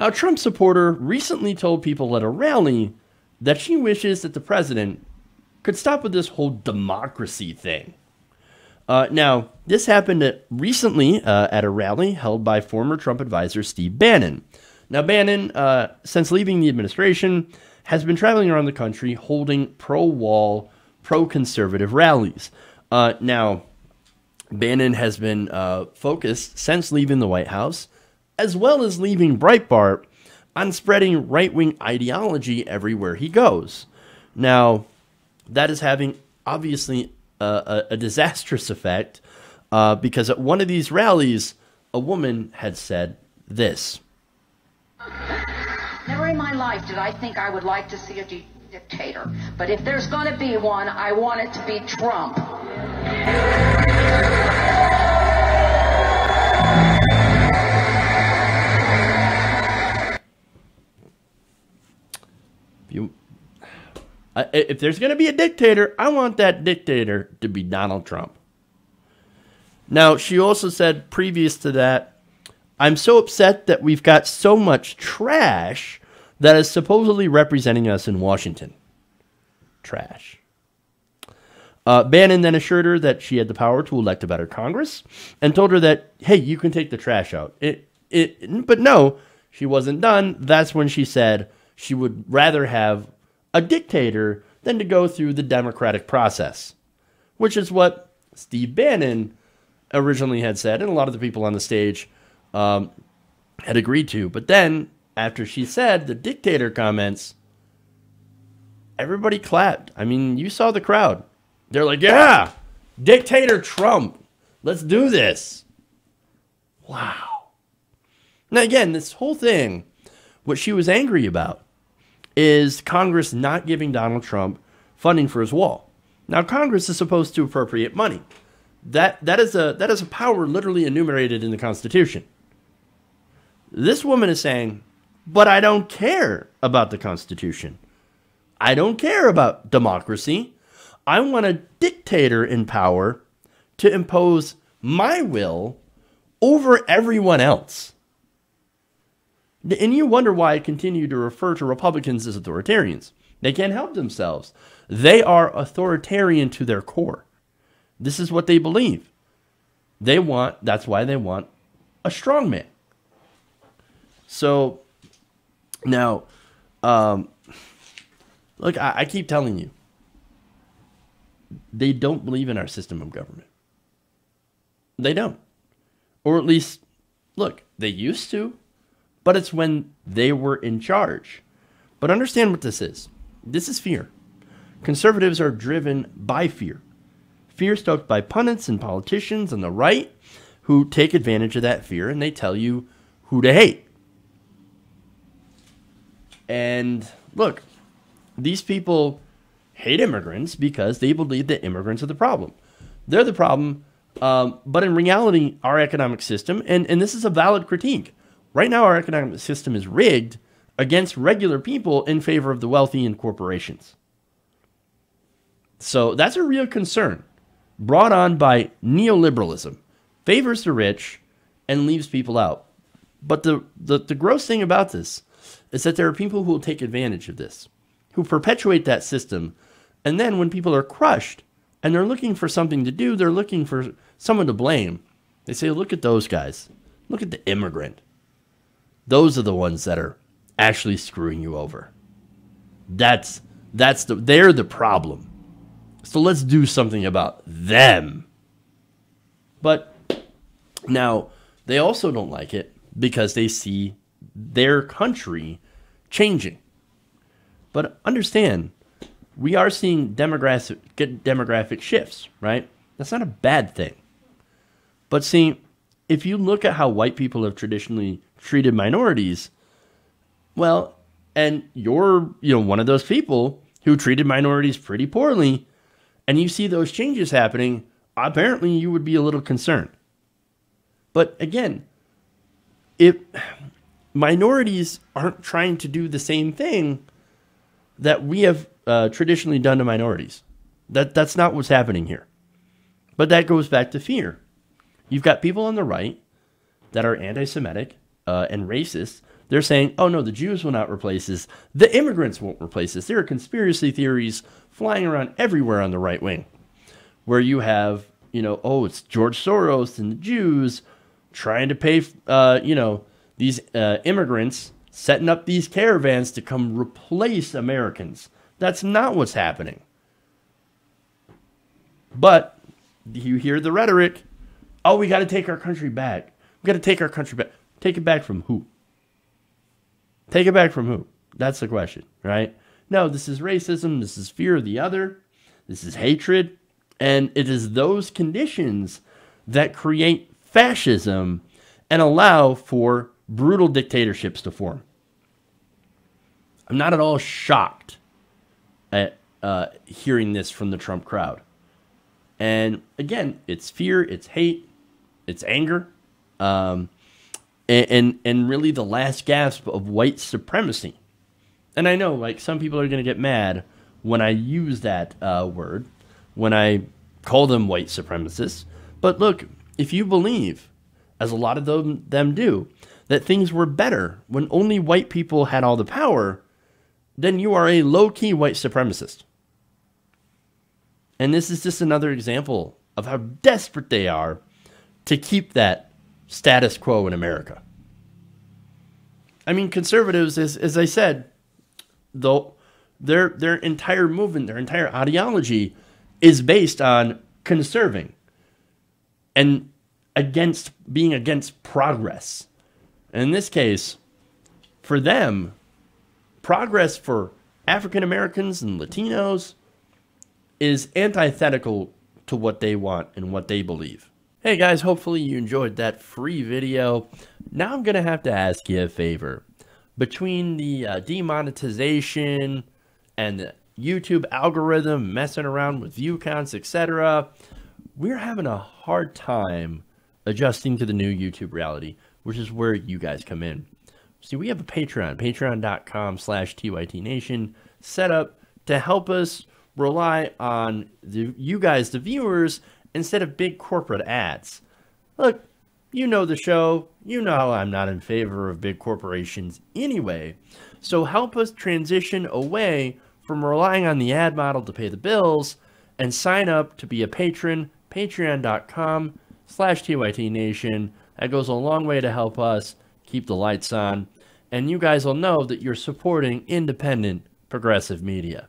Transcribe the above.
A Trump supporter recently told people at a rally that she wishes that the president could stop with this whole democracy thing. Now, this happened recently at a rally held by former Trump advisor Steve Bannon. Now, Bannon, since leaving the administration, has been traveling around the country holding pro-wall, pro-conservative rallies. Now, Bannon has been focused since leaving the White House, as well as leaving Breitbart, on spreading right-wing ideology everywhere he goes. Now, that is having, obviously, a disastrous effect, because at one of these rallies, a woman had said this. Never in my life did I think I would like to see a dictator. But if there's going to be one, I want it to be Trump. If there's going to be a dictator, I want that dictator to be Donald Trump. Now, she also said previous to that, I'm so upset that we've got so much trash that is supposedly representing us in Washington. Trash. Bannon then assured her that she had the power to elect a better Congress and told her that, hey, you can take the trash out. But no, she wasn't done. That's when she said she would rather have a dictator than to go through the democratic process, which is what Steve Bannon originally had said, and a lot of the people on the stage had agreed to. But then, after she said the dictator comments, everybody clapped. I mean, you saw the crowd. They're like, yeah, Dictator Trump, let's do this. Wow. Now, again, this whole thing, what she was angry about is Congress not giving Donald Trump funding for his wall. Now, Congress is supposed to appropriate money. That is a power literally enumerated in the Constitution. This woman is saying, but I don't care about the Constitution. I don't care about democracy. I want a dictator in power to impose my will over everyone else. And you wonder why I continue to refer to Republicans as authoritarians. They can't help themselves. They are authoritarian to their core. This is what they believe. That's why they want a strong man. So, now, look, I keep telling you, they don't believe in our system of government. They don't. Or at least, look, they used to. But it's when they were in charge. But understand what this is. This is fear. Conservatives are driven by fear. Fear stoked by pundits and politicians on the right who take advantage of that fear and they tell you who to hate. And look, these people hate immigrants because they believe that immigrants are the problem. They're the problem. But in reality, our economic system, and this is a valid critique, right now, our economic system is rigged against regular people in favor of the wealthy and corporations. So that's a real concern brought on by neoliberalism. Favors the rich and leaves people out. But the gross thing about this is that there are people who will take advantage of this, who perpetuate that system. And then when people are crushed and they're looking for something to do, they're looking for someone to blame. They say, look at those guys. Look at the immigrant. Those are the ones that are actually screwing you over. They're the problem. So let's do something about them. But now they also don't like it because they see their country changing. But understand, we are seeing demographic shifts, right? That's not a bad thing. But see, if you look at how white people have traditionally treated minorities, well, and you're one of those people who treated minorities pretty poorly, and you see those changes happening, apparently you would be a little concerned. But again, if minorities aren't trying to do the same thing that we have traditionally done to minorities, that's not what's happening here. But that goes back to fear. You've got people on the right that are anti-Semitic and racist They're saying, oh no, the Jews will not replace this. The immigrants won't replace this. There are conspiracy theories flying around everywhere on the right wing, where you have, oh, it's George Soros and the Jews trying to pay, these immigrants, setting up these caravans to come replace Americans. That's not what's happening. But you hear the rhetoric. Oh, we got to take our country back. We got to take our country back. Take it back from who? Take it back from who? That's the question, right? No, this is racism. This is fear of the other. This is hatred. And it is those conditions that create fascism and allow for brutal dictatorships to form. I'm not at all shocked at hearing this from the Trump crowd. And again, it's fear, it's hate, it's anger, and really the last gasp of white supremacy. And I know, like, some people are going to get mad when I use that word, when I call them white supremacists. But look, if you believe, as a lot of them do, that things were better when only white people had all the power, then you are a low-key white supremacist. And this is just another example of how desperate they are to keep that status quo in America. I mean, conservatives, as I said, though, their entire movement, their entire ideology is based on conserving and being against progress. And in this case, for them, progress for African Americans and Latinos is antithetical to what they want and what they believe. Hey guys, hopefully you enjoyed that free video. Now I'm going to have to ask you a favor. Between the demonetization and the YouTube algorithm messing around with view counts, etc., we're having a hard time adjusting to the new YouTube reality, which is where you guys come in. See, we have a Patreon, patreon.com/TYTNation, set up to help us rely on you guys, the viewers, instead of big corporate ads. Look, you know the show. You know how I'm not in favor of big corporations anyway. So help us transition away from relying on the ad model to pay the bills and sign up to be a patron, patreon.com/TYTNation. That goes a long way to help us keep the lights on. And you guys will know that you're supporting independent, progressive media.